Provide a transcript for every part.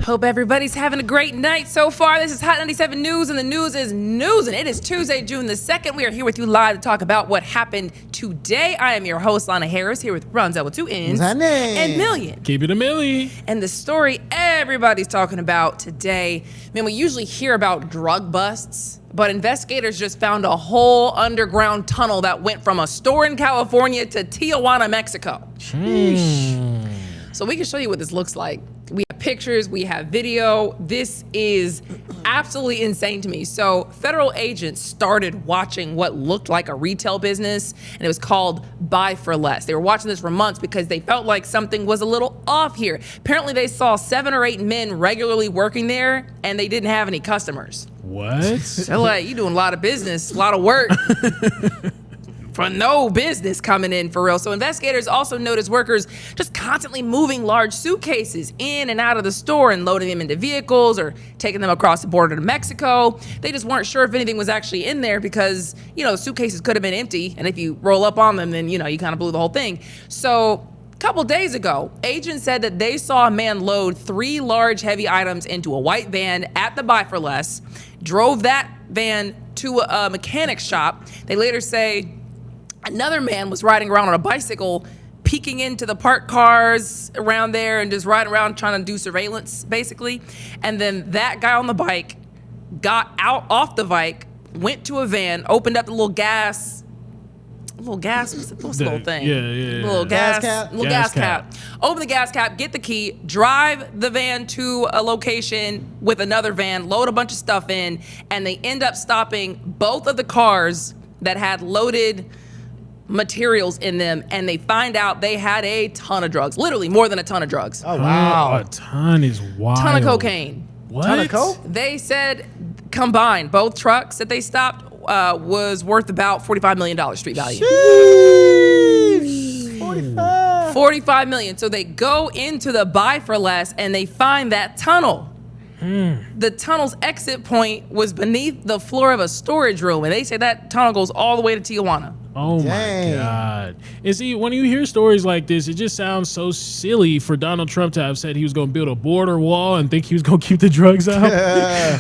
Hope everybody's having a great night so far. This is Hot 97 News, and the news is news, and it is Tuesday, June the 2nd. We are here with you live to talk about what happened today. I am your host, Lana Harris, here with Ronzel with two N's and Million. Keep it a milli. And the story everybody's talking about today, man, we usually hear about drug busts, but investigators just found a whole underground tunnel that went from a store in California to Tijuana, Mexico. So we can show you what this looks like. We have pictures, we have video. This is absolutely insane to me. So federal agents started watching what looked like a retail business, and it was called Buy for Less. They were watching this for months because they felt like something was a little off here. Apparently they saw 7 or 8 men regularly working there, and they didn't have any customers. What? They're like, you doing a lot of business, a lot of work. For no business coming in for real. So investigators also noticed workers just constantly moving large suitcases in and out of the store and loading them into vehicles or taking them across the border to Mexico. They just weren't sure if anything was actually in there because, you know, the suitcases could have been empty. And if you roll up on them, then, you know, you kind of blew the whole thing. So a couple days ago, agents said that they saw a man load 3 large heavy items into a white van at the Buy for Less, drove that van to a mechanic shop. They later say another man was riding around on a bicycle, peeking into the parked cars around there and just riding around trying to do surveillance, basically. And then that guy on the bike got out off the bike, went to a van, opened up the little gas, what's the little thing? Little gas cap. Open the gas cap, get the key, drive the van to a location with another van, load a bunch of stuff in, and they end up stopping both of the cars that had loaded materials in them, and they find out they had a ton of drugs, literally more than a ton of drugs. Oh wow, a ton is wild. Ton of cocaine. What? Ton of coke? They said combined, both trucks that they stopped was worth about $45 million street value. Sheesh. 45. 45 million. So they go into the Buy for Less and they find that tunnel. The tunnel's exit point was beneath the floor of a storage room, and they say that tunnel goes all the way to Tijuana. Oh Dang. my God. And see, when you hear stories like this, it just sounds so silly for Donald Trump to have said he was going to build a border wall and think he was going to keep the drugs out.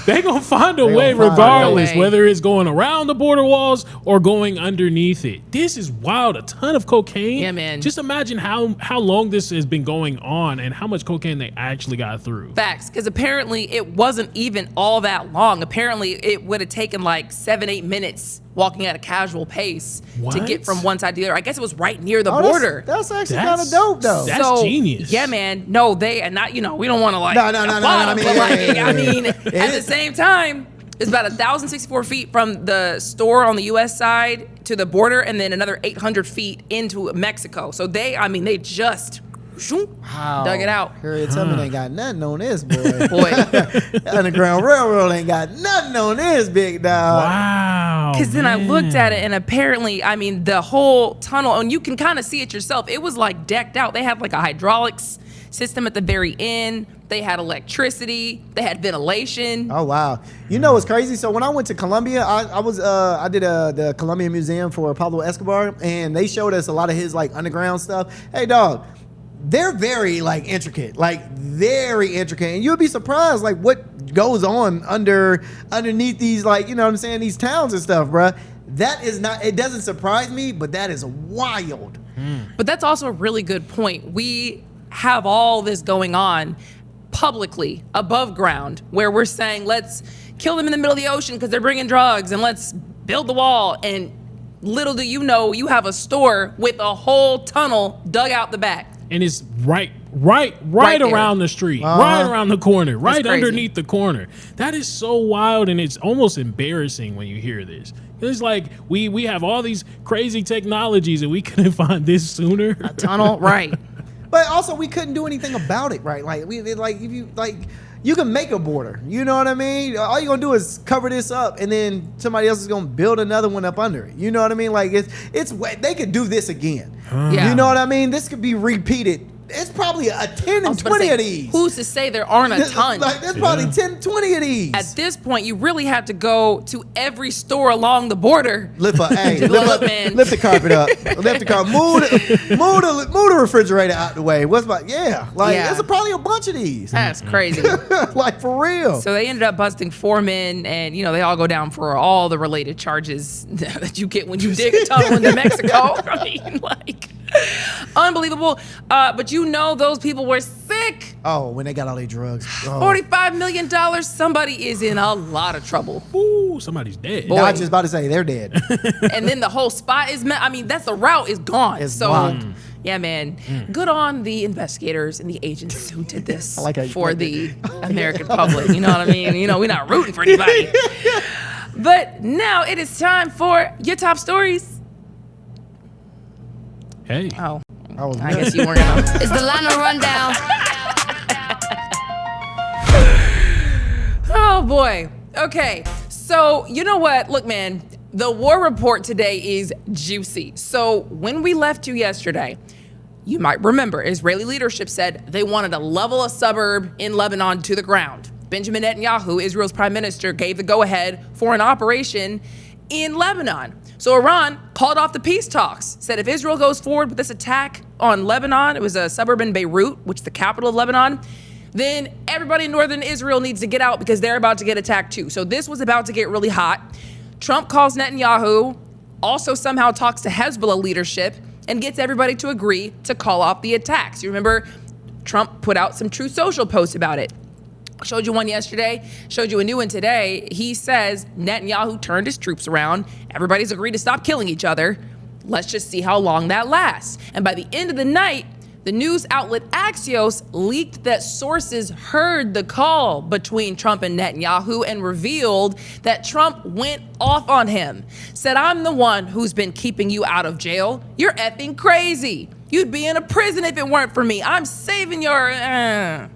They're going to find a way regardless, whether it's going around the border walls or going underneath it. This is wild. A ton of cocaine. Yeah, man. Just imagine how long this has been going on and how much cocaine they actually got through. Facts, because apparently it wasn't even all that long. Apparently it would have taken like 7-8 minutes walking at a casual pace to get from one side to the other. I guess it was right near the border. That's actually kind of dope, though. That's genius. Yeah, man. No, they and not. You know, we don't want to like. No. I mean, at the same time, it's about 1,064 feet from the store on the U.S. side to the border, and then another 800 feet into Mexico. So they just. Dug it out. Harriet Tubman ain't got nothing on this, boy. Underground Railroad ain't got nothing on this, big dog. Wow. Because then I looked at it, and apparently, I mean, the whole tunnel, and you can kind of see it yourself. It was like decked out. They had like a hydraulics system at the very end. They had electricity. They had ventilation. Oh wow! You know what's crazy? So when I went to Colombia, I did the Colombian Museum for Pablo Escobar, and they showed us a lot of his like underground stuff. Hey, dog. They're very like intricate, and you'll be surprised like what goes on underneath these, like, you know what I'm saying, these towns and stuff, bruh. That is not, it doesn't surprise me, but that is wild. But that's also a really good point. We have all this going on publicly above ground where we're saying let's kill them in the middle of the ocean because they're bringing drugs, and let's build the wall, and little do you know you have a store with a whole tunnel dug out the back. And it's right around the street, right around the corner, right underneath the corner. That is so wild, and it's almost embarrassing when you hear this. It's like we have all these crazy technologies, and we couldn't find this sooner. A tunnel, right? But also, we couldn't do anything about it, right? Like you can make a border. You know what I mean? All you're gonna do is cover this up, and then somebody else is gonna build another one up under it. You know what I mean? Like it's they could do this again. Yeah. You know what I mean? This could be repeated it's probably a 10 and 20 of these. Who's to say there aren't a ton? Like, there's probably 10, 20 of these. At this point, you really have to go to every store along the border. Lift the carpet up. Lift the carpet. Move the refrigerator out the way. There's probably a bunch of these. That's crazy. Like, for real. So they ended up busting 4 men, and they all go down for all the related charges that you get when you dig a tunnel into Mexico. I mean, like, unbelievable. But those people were sick. Oh, when they got all their drugs. Oh. $45 million. Somebody is in a lot of trouble. Ooh, somebody's dead. I was just about to say they're dead. And then the whole spot is, that's the route is gone. It's blocked. Yeah, man. Good on the investigators and the agents who did this for the American public. You know what I mean? We're not rooting for anybody. But now it is time for your top stories. Hey. Oh, I guess you weren't gonna. It's the Lana Rundown. Oh, boy. Okay. So, you know what? Look, man, the war report today is juicy. So when we left you yesterday, you might remember Israeli leadership said they wanted to level a suburb in Lebanon to the ground. Benjamin Netanyahu, Israel's prime minister, gave the go-ahead for an operation in Lebanon. So Iran called off the peace talks, said if Israel goes forward with this attack on Lebanon, it was a suburb in Beirut, which is the capital of Lebanon, then everybody in northern Israel needs to get out because they're about to get attacked too. So this was about to get really hot. Trump calls Netanyahu, also somehow talks to Hezbollah leadership, and gets everybody to agree to call off the attacks. You remember Trump put out some Truth Social posts about it. Showed you one yesterday, showed you a new one today. He says Netanyahu turned his troops around. Everybody's agreed to stop killing each other. Let's just see how long that lasts. And by the end of the night, the news outlet Axios leaked that sources heard the call between Trump and Netanyahu and revealed that Trump went off on him. Said, I'm the one who's been keeping you out of jail. You're effing crazy. You'd be in a prison if it weren't for me. I'm saving your...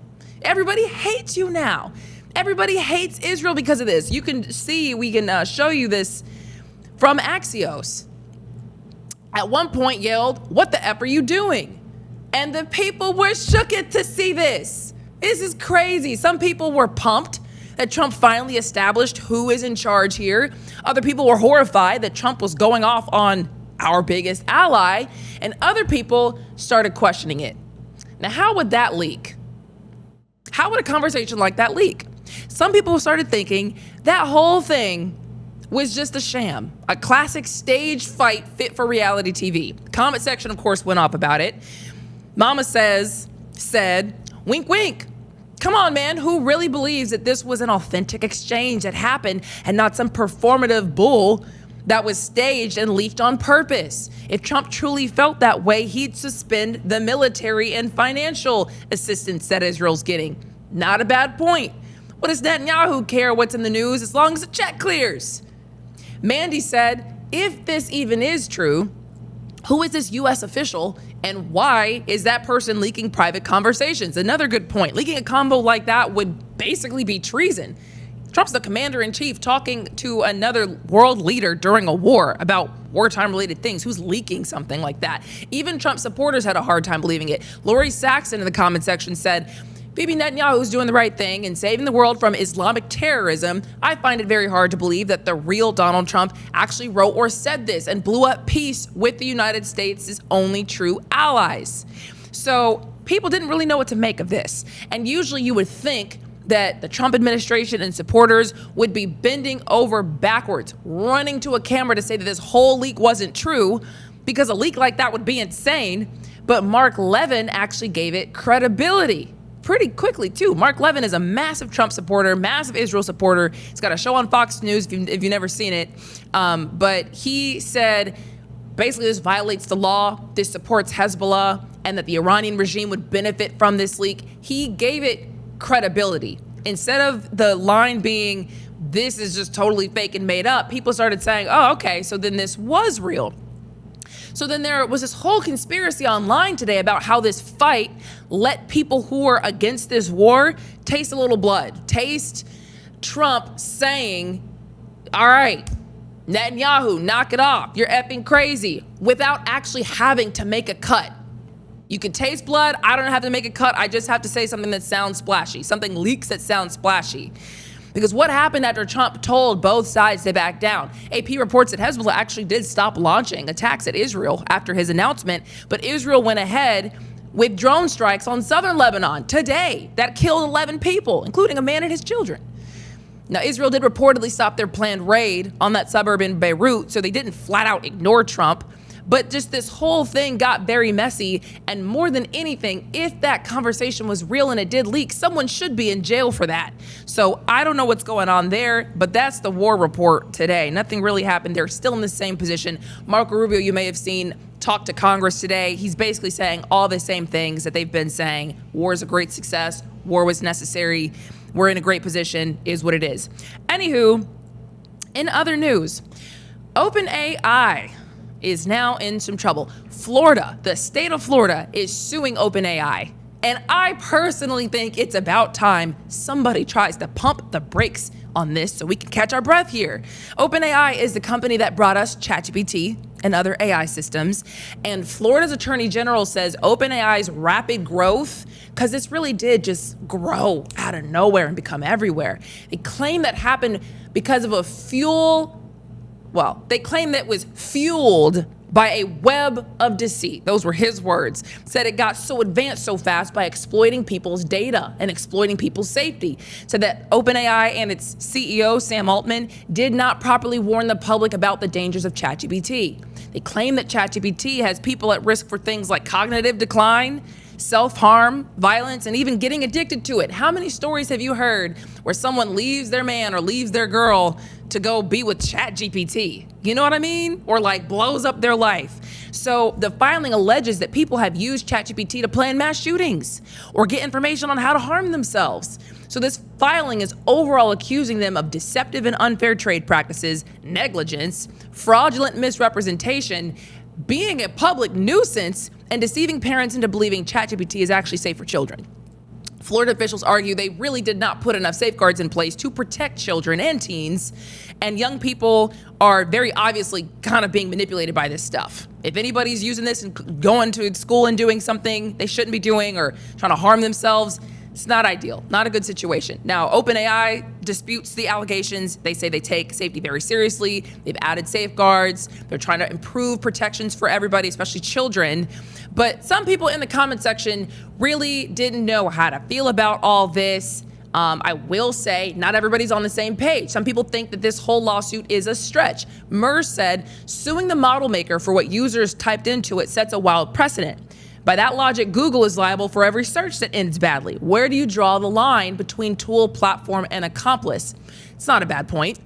Everybody hates you now. Everybody hates Israel because of this. You can see, we can show you this from Axios. At one point yelled, what the F are you doing? And the people were shooketh to see this. This is crazy. Some people were pumped that Trump finally established who is in charge here. Other people were horrified that Trump was going off on our biggest ally. And other people started questioning it. Now, how would that leak? How would a conversation like that leak? Some people started thinking that whole thing was just a sham, a classic stage fight fit for reality TV. Comment section, of course, went off about it. Mama said, wink, wink. Come on, man, who really believes that this was an authentic exchange that happened and not some performative bull that was staged and leaked on purpose? If Trump truly felt that way, he'd suspend the military and financial assistance that Israel's getting. Not a bad point. What does Netanyahu care what's in the news as long as the check clears? Mandy said, if this even is true, who is this U.S. official and why is that person leaking private conversations? Another good point. Leaking a convo like that would basically be treason. Trump's the commander-in-chief talking to another world leader during a war about wartime-related things. Who's leaking something like that? Even Trump supporters had a hard time believing it. Lori Saxon in the comment section said, Bibi Netanyahu's doing the right thing and saving the world from Islamic terrorism. I find it very hard to believe that the real Donald Trump actually wrote or said this and blew up peace with the United States' only true allies. So people didn't really know what to make of this. And usually you would think that the Trump administration and supporters would be bending over backwards, running to a camera to say that this whole leak wasn't true, because a leak like that would be insane. But Mark Levin actually gave it credibility pretty quickly, too. Mark Levin is a massive Trump supporter, massive Israel supporter. He's got a show on Fox News if you've never seen it. But he said, basically, this violates the law, this supports Hezbollah, and that the Iranian regime would benefit from this leak. He gave it credibility. Instead of the line being, this is just totally fake and made up, people started saying, oh, okay, so then this was real. So then there was this whole conspiracy online today about how this fight let people who are against this war taste a little blood, taste Trump saying, all right, Netanyahu, knock it off, you're effing crazy, without actually having to make a cut. You can taste blood. I don't have to make a cut. I just have to say something that sounds splashy. Something leaks that sounds splashy. Because what happened after Trump told both sides to back down? AP reports that Hezbollah actually did stop launching attacks at Israel after his announcement, but Israel went ahead with drone strikes on southern Lebanon today that killed 11 people, including a man and his children. Now, Israel did reportedly stop their planned raid on that suburb in Beirut, so they didn't flat out ignore Trump. But just this whole thing got very messy, and more than anything, if that conversation was real and it did leak, someone should be in jail for that. So I don't know what's going on there, but that's the war report today. Nothing really happened. They're still in the same position. Marco Rubio, you may have seen, talk to Congress today. He's basically saying all the same things that they've been saying. War is a great success. War was necessary. We're in a great position, is what it is. Anywho, in other news, OpenAI is now in some trouble. Florida, the state of Florida, is suing OpenAI. And I personally think it's about time somebody tries to pump the brakes on this so we can catch our breath here. OpenAI is the company that brought us ChatGPT and other AI systems. And Florida's Attorney General says OpenAI's rapid growth, because this really did just grow out of nowhere and become everywhere. They claim that happened because of they claim that it was fueled by a web of deceit. Those were his words. Said it got so advanced so fast by exploiting people's data and exploiting people's safety. Said that OpenAI and its CEO, Sam Altman, did not properly warn the public about the dangers of ChatGPT. They claim that ChatGPT has people at risk for things like cognitive decline, self-harm, violence, and even getting addicted to it. How many stories have you heard where someone leaves their man or leaves their girl to go be with ChatGPT? You know what I mean? Or like blows up their life. So the filing alleges that people have used ChatGPT to plan mass shootings or get information on how to harm themselves. So this filing is overall accusing them of deceptive and unfair trade practices, negligence, fraudulent misrepresentation, being a public nuisance, and deceiving parents into believing ChatGPT is actually safe for children. Florida officials argue they really did not put enough safeguards in place to protect children and teens, and young people are very obviously kind of being manipulated by this stuff. If anybody's using this and going to school and doing something they shouldn't be doing or trying to harm themselves, it's not ideal, not a good situation. Now, OpenAI disputes the allegations. They say they take safety very seriously. They've added safeguards. They're trying to improve protections for everybody, especially children. But some people in the comment section really didn't know how to feel about all this. I will say not everybody's on the same page. Some people think that this whole lawsuit is a stretch. Murs said, suing the model maker for what users typed into it sets a wild precedent. By that logic, Google is liable for every search that ends badly. Where do you draw the line between tool, platform, and accomplice? It's not a bad point.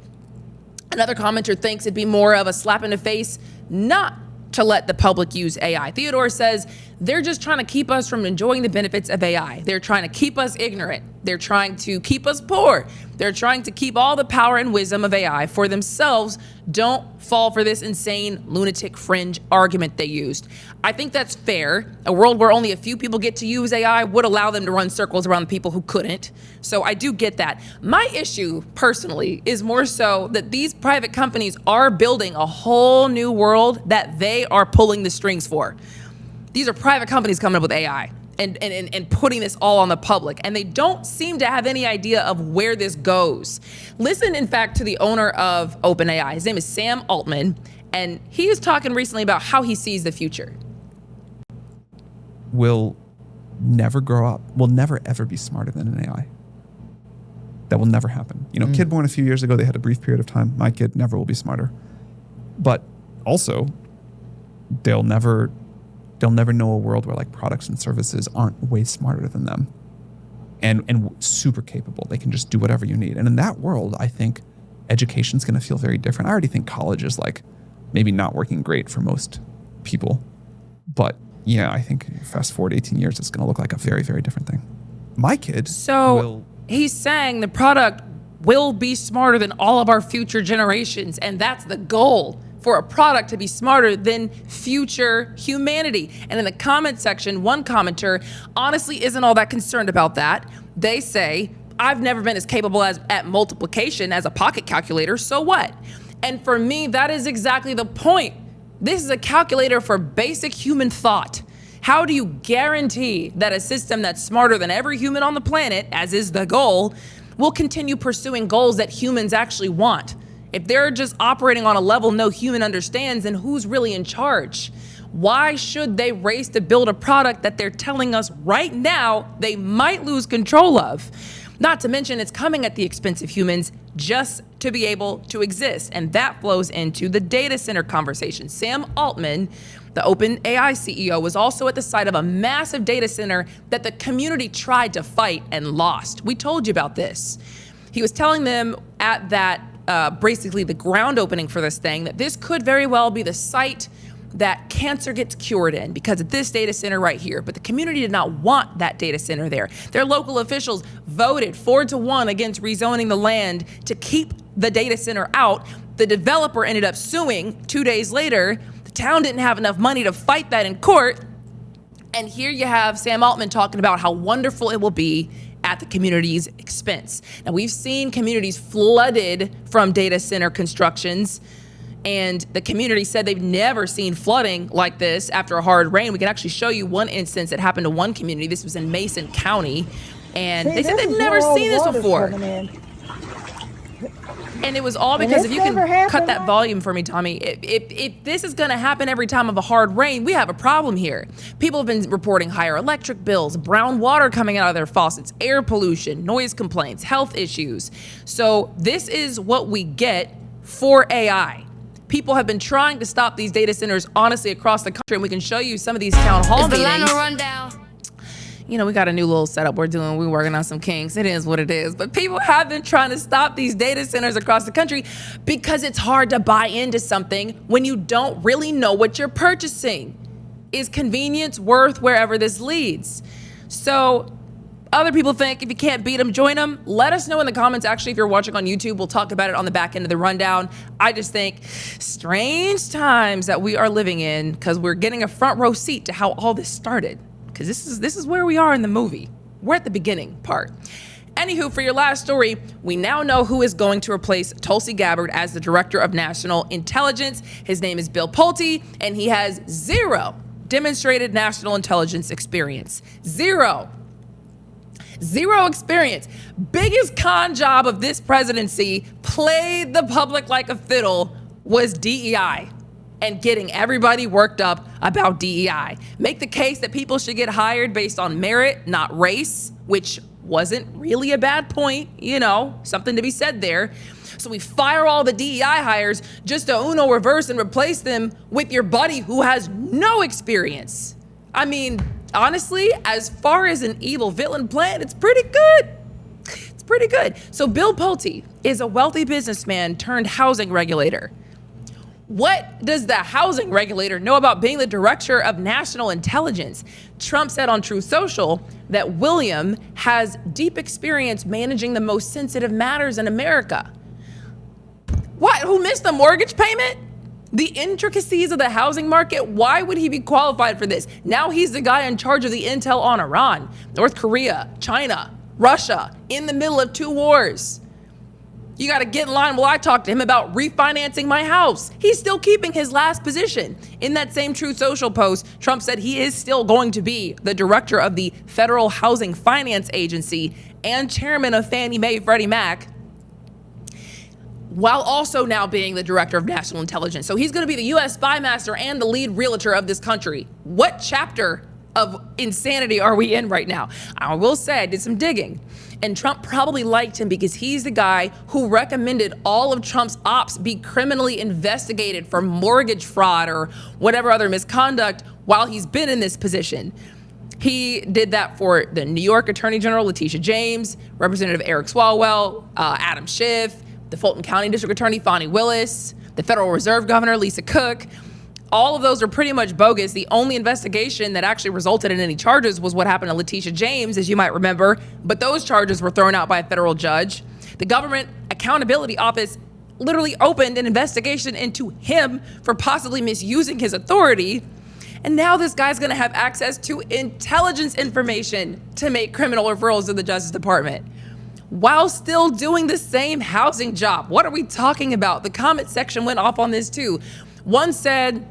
Another commenter thinks it'd be more of a slap in the face not to let the public use AI. Theodore says, they're just trying to keep us from enjoying the benefits of AI. They're trying to keep us ignorant. They're trying to keep us poor. They're trying to keep all the power and wisdom of AI for themselves. Don't fall for this insane lunatic fringe argument they used. I think that's fair. A world where only a few people get to use AI would allow them to run circles around the people who couldn't. So I do get that. My issue personally is more so that these private companies are building a whole new world that they are pulling the strings for. These are private companies coming up with AI and putting this all on the public. And they don't seem to have any idea of where this goes. Listen, in fact, to the owner of OpenAI. His name is Sam Altman. And he was talking recently about how he sees the future. Will never grow up, will never ever be smarter than an AI. That will never happen. You know, kid born a few years ago, they had a brief period of time. My kid never will be smarter. But also, they'll never know a world where like products and services aren't way smarter than them and super capable. They can just do whatever you need. And in that world, I think education's going to feel very different. I already think college is like maybe not working great for most people. But yeah, I think fast forward 18 years, it's going to look like a very, very different thing. My kid he's saying the product will be smarter than all of our future generations. And that's the goal, for a product to be smarter than future humanity. And in the comment section, one commenter honestly isn't all that concerned about that. They say, I've never been as capable at multiplication as a pocket calculator, so what? And for me, that is exactly the point. This is a calculator for basic human thought. How do you guarantee that a system that's smarter than every human on the planet, as is the goal, will continue pursuing goals that humans actually want? If they're just operating on a level no human understands, then who's really in charge? Why should they race to build a product that they're telling us right now they might lose control of? Not to mention it's coming at the expense of humans just to be able to exist. And that flows into the data center conversation. Sam Altman, the OpenAI CEO, was also at the site of a massive data center that the community tried to fight and lost. We told you about this. He was telling them at that, basically the ground opening for this thing, that this could very well be the site that cancer gets cured in because of this data center right here. But the community did not want that data center there. Their local officials voted 4-1 against rezoning the land to keep the data center out. The developer ended up suing 2 days later. The town didn't have enough money to fight that in court. And here you have Sam Altman talking about how wonderful it will be at the community's expense. Now, we've seen communities flooded from data center constructions, and the community said they've never seen flooding like this after a hard rain. We can actually show you one instance that happened to one community. This was in Mason County, and they said they've never seen this before. And it was all because, if you can cut that volume for me, Tommy, if this is going to happen every time of a hard rain, we have a problem here. People have been reporting higher electric bills, brown water coming out of their faucets, air pollution, noise complaints, health issues. So this is what we get for AI. People have been trying to stop these data centers, honestly, across the country, and we can show you some of these town hall meetings. You know, we got a new little setup we're working on some kinks. It is what it is. But people have been trying to stop these data centers across the country because it's hard to buy into something when you don't really know what you're purchasing. Is convenience worth wherever this leads? So other people think if you can't beat them, join them. Let us know in the comments. Actually, if you're watching on YouTube, we'll talk about it on the back end of the rundown. I just think strange times that we are living in because we're getting a front row seat to how all this started. Because this is where we are in the movie. We're at the beginning part. Anywho, for your last story, we now know who is going to replace Tulsi Gabbard as the Director of National Intelligence. His name is Bill Priye, and he has zero demonstrated national intelligence experience. Zero experience. Biggest con job of this presidency, played the public like a fiddle, was DEI and getting everybody worked up about DEI. Make the case that people should get hired based on merit, not race, which wasn't really a bad point, something to be said there. So we fire all the DEI hires just to Uno reverse and replace them with your buddy who has no experience. I mean, honestly, as far as an evil villain plan, it's pretty good. It's pretty good. So Bill Priye is a wealthy businessman turned housing regulator. What does the housing regulator know about being the Director of National Intelligence? Trump said on Truth Social that William has deep experience managing the most sensitive matters in America. What? Who missed the mortgage payment? The intricacies of the housing market? Why would he be qualified for this? Now he's the guy in charge of the intel on Iran, North Korea, China, Russia, in the middle of 2 wars. You got to get in line while I talk to him about refinancing my house. He's still keeping his last position. In that same Truth Social post, Trump said he is still going to be the director of the Federal Housing Finance Agency and chairman of Fannie Mae, Freddie Mac, while also now being the Director of National Intelligence. So he's going to be the U.S. spy master and the lead realtor of this country. What chapter of insanity are we in right now? I will say I did some digging. And Trump probably liked him because he's the guy who recommended all of Trump's ops be criminally investigated for mortgage fraud or whatever other misconduct while he's been in this position. He did that for the New York Attorney General, Letitia James, Representative Eric Swalwell, Adam Schiff, the Fulton County District Attorney, Fonnie Willis, the Federal Reserve Governor, Lisa Cook. All of those are pretty much bogus. The only investigation that actually resulted in any charges was what happened to Letitia James, as you might remember, but those charges were thrown out by a federal judge. The Government Accountability Office literally opened an investigation into him for possibly misusing his authority. And now this guy's gonna have access to intelligence information to make criminal referrals to the Justice Department while still doing the same housing job. What are we talking about? The comment section went off on this too. One said,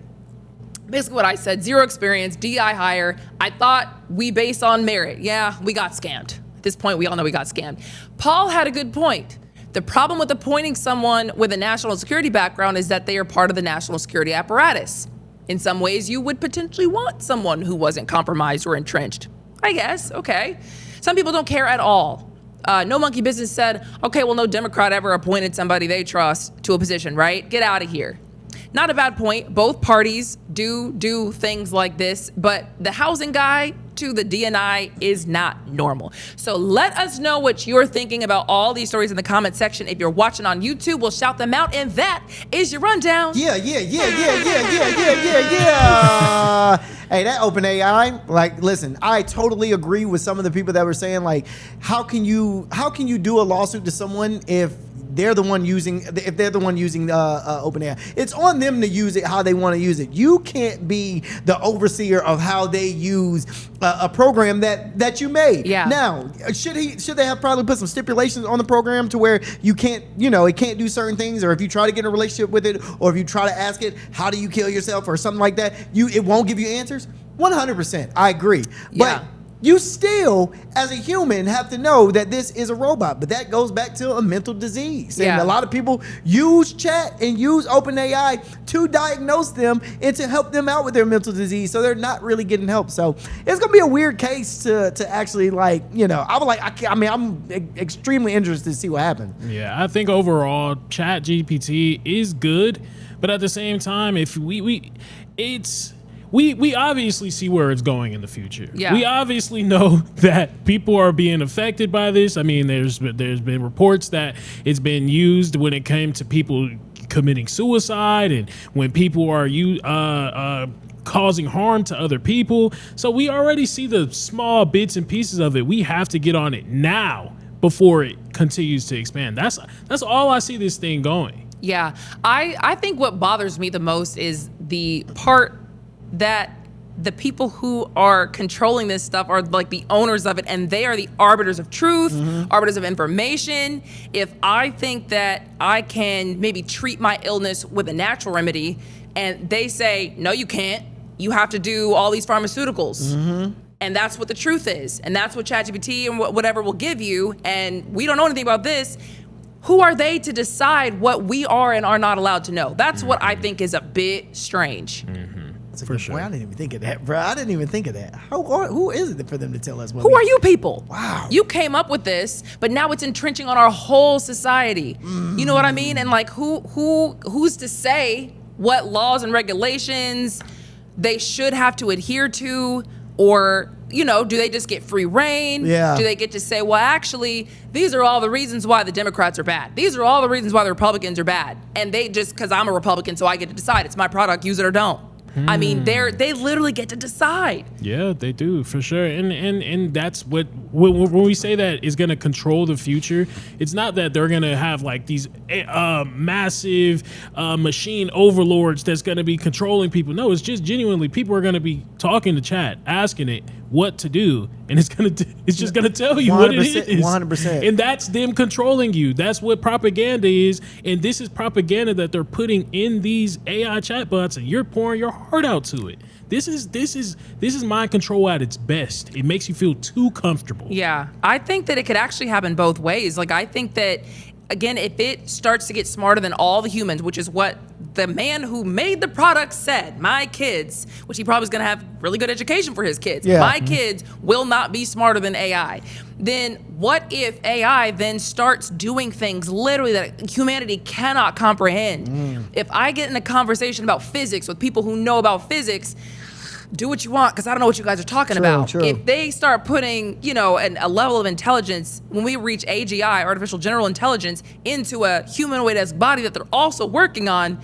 Basically what I said, 0 experience, DI hire. I thought we base on merit. Yeah, we got scammed. At this point, we all know we got scammed. Paul had a good point. The problem with appointing someone with a national security background is that they are part of the national security apparatus. In some ways, you would potentially want someone who wasn't compromised or entrenched. I guess, okay. Some people don't care at all. No Monkey Business said, okay, well, no Democrat ever appointed somebody they trust to a position, right? Get out of here. Not a bad point. Both parties do things like this, but the housing guy to the DNI is not normal. So let us know what you're thinking about all these stories in the comment section. If you're watching on YouTube, we'll shout them out. And that is your rundown. Yeah. Hey, that OpenAI, like, listen, I totally agree with some of the people that were saying, like, how can you do a lawsuit to someone if they're the one using OpenAI? It's on them to use it how they want to use it. You can't be the overseer of how they use a program that you made. Yeah. Now, should they have probably put some stipulations on the program to where you can't, it can't do certain things, or if you try to get in a relationship with it, or if you try to ask it, how do you kill yourself or something like that, it won't give you answers? 100%, I agree. Yeah. But you still, as a human, have to know that this is a robot. But that goes back to a mental disease. Yeah. And a lot of people use chat and use OpenAI to diagnose them and to help them out with their mental disease. So they're not really getting help. So it's going to be a weird case to actually, like, I'm extremely interested to see what happens. Yeah, I think overall, Chat GPT is good. But at the same time, if we obviously see where it's going in the future. Yeah. We obviously know that people are being affected by this. I mean, there's been reports that it's been used when it came to people committing suicide and when people are causing harm to other people. So we already see the small bits and pieces of it. We have to get on it now before it continues to expand. That's all I see this thing going. Yeah. I think what bothers me the most is the part that the people who are controlling this stuff are like the owners of it, and they are the arbiters of truth, arbiters of information. If I think that I can maybe treat my illness with a natural remedy, and they say, no, you can't, you have to do all these pharmaceuticals. And that's what the truth is. And that's what ChatGPT and whatever will give you. And we don't know anything about this. Who are they to decide what we are and are not allowed to know? That's what I think is a bit strange. For sure. Boy, I didn't even think of that, bro. I didn't even think of that. Who is it for them to tell us what? Who are you people? Wow. You came up with this, but now it's entrenching on our whole society. You know what I mean? And like, who's to say what laws and regulations they should have to adhere to, or do they just get free reign? Yeah. Do they get to say, well, actually, these are all the reasons why the Democrats are bad. These are all the reasons why the Republicans are bad, and they just because I'm a Republican, so I get to decide. It's my product. Use it or don't. I mean, they literally get to decide. Yeah, they do, for sure. And that's when we say that is going to control the future, it's not that they're going to have like these massive machine overlords that's going to be controlling people. No, it's just genuinely people are going to be talking to chat, asking it what to do, and it's just going to tell you what it is. 100%. And that's them controlling you. That's what propaganda is. And this is propaganda that they're putting in these AI chatbots, and you're pouring your heart out to it. This is mind control at its best. It makes you feel too comfortable. Yeah, I think that it could actually happen both ways. Like, I think that, again, if it starts to get smarter than all the humans, which is what the man who made the product said, my kids, which he probably is going to have really good education for his kids. Yeah. My kids will not be smarter than AI. Then what if AI then starts doing things literally that humanity cannot comprehend? If I get in a conversation about physics with people who know about physics, do what you want, because I don't know what you guys are talking about. True. If they start putting, a level of intelligence, when we reach AGI, artificial general intelligence, into a humanoid-esque body that they're also working on,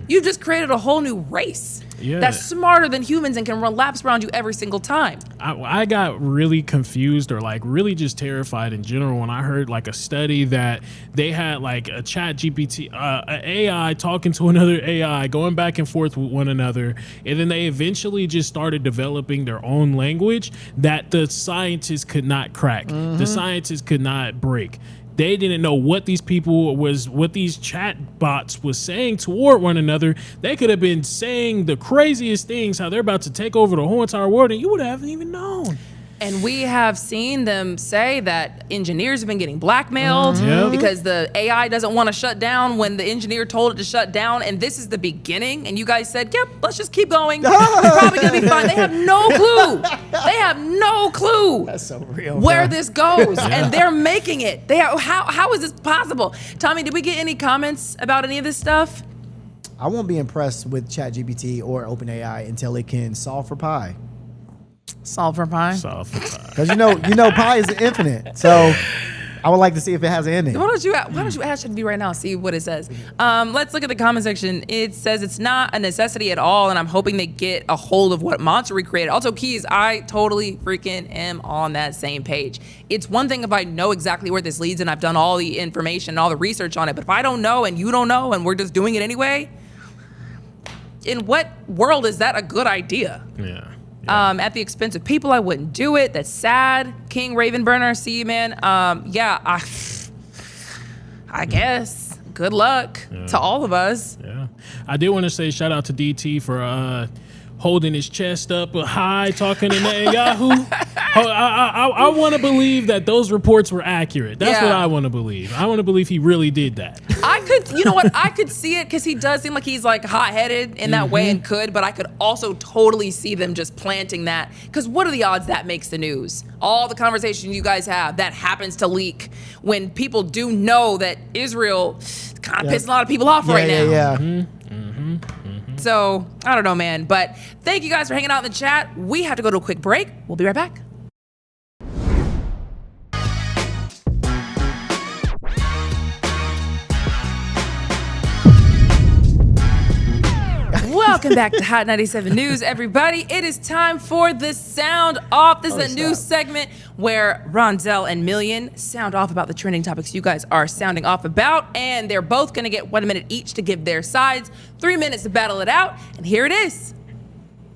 you've just created a whole new race that's smarter than humans and can run laps around you every single time. I got really confused or like really just terrified in general when I heard like a study that they had like a chat GPT, an AI talking to another AI, going back and forth with one another. And then they eventually just started developing their own language that the scientists could not crack. The scientists could not break. They didn't know what these chat bots was saying toward one another. They could have been saying the craziest things, how they're about to take over the whole entire world, and you would haven't even known. And we have seen them say that engineers have been getting blackmailed because the AI doesn't want to shut down when the engineer told it to shut down. And this is the beginning. And you guys said, yep, let's just keep going. It's probably going to be fine. They have no clue. They have no clue. That's so real. Where this goes. And they're making it. They have, how is this possible? Tommy, did we get any comments about any of this stuff? I won't be impressed with ChatGPT or OpenAI until it can solve for pi. Solve for pi? Solve for pi. Because you know pi is infinite. So I would like to see if it has an ending. Why don't you ask ChatGPT right now, see what it says. Let's look at the comment section. It says it's not a necessity at all, and I'm hoping they get a hold of what monster we created. Also, Keys, I totally freaking am on that same page. It's one thing if I know exactly where this leads and I've done all the information and all the research on it, but if I don't know and you don't know and we're just doing it anyway, in what world is that a good idea? Yeah. At the expense of people, I wouldn't do it. That's sad. King Ravenburner, see you, man. I guess. Good luck to all of us. Yeah. I did want to say shout out to DT for holding his chest up high, talking to Netanyahu. I want to believe that those reports were accurate. That's what I want to believe. I want to believe he really did that. You know what? I could see it because he does seem like he's like hot-headed in that way and could, but I could also totally see them just planting that. Because what are the odds that makes the news? All the conversations you guys have, that happens to leak when people do know that Israel kind of pissing a lot of people off right now. Yeah. So, I don't know, man. But thank you guys for hanging out in the chat. We have to go to a quick break. We'll be right back. Welcome back to Hot 97 News, everybody. It is time for the Sound Off. This is a new segment where Rondell and Million sound off about the trending topics you guys are sounding off about, and they're both going to get 1 minute each to give their sides, 3 minutes to battle it out, and here it is.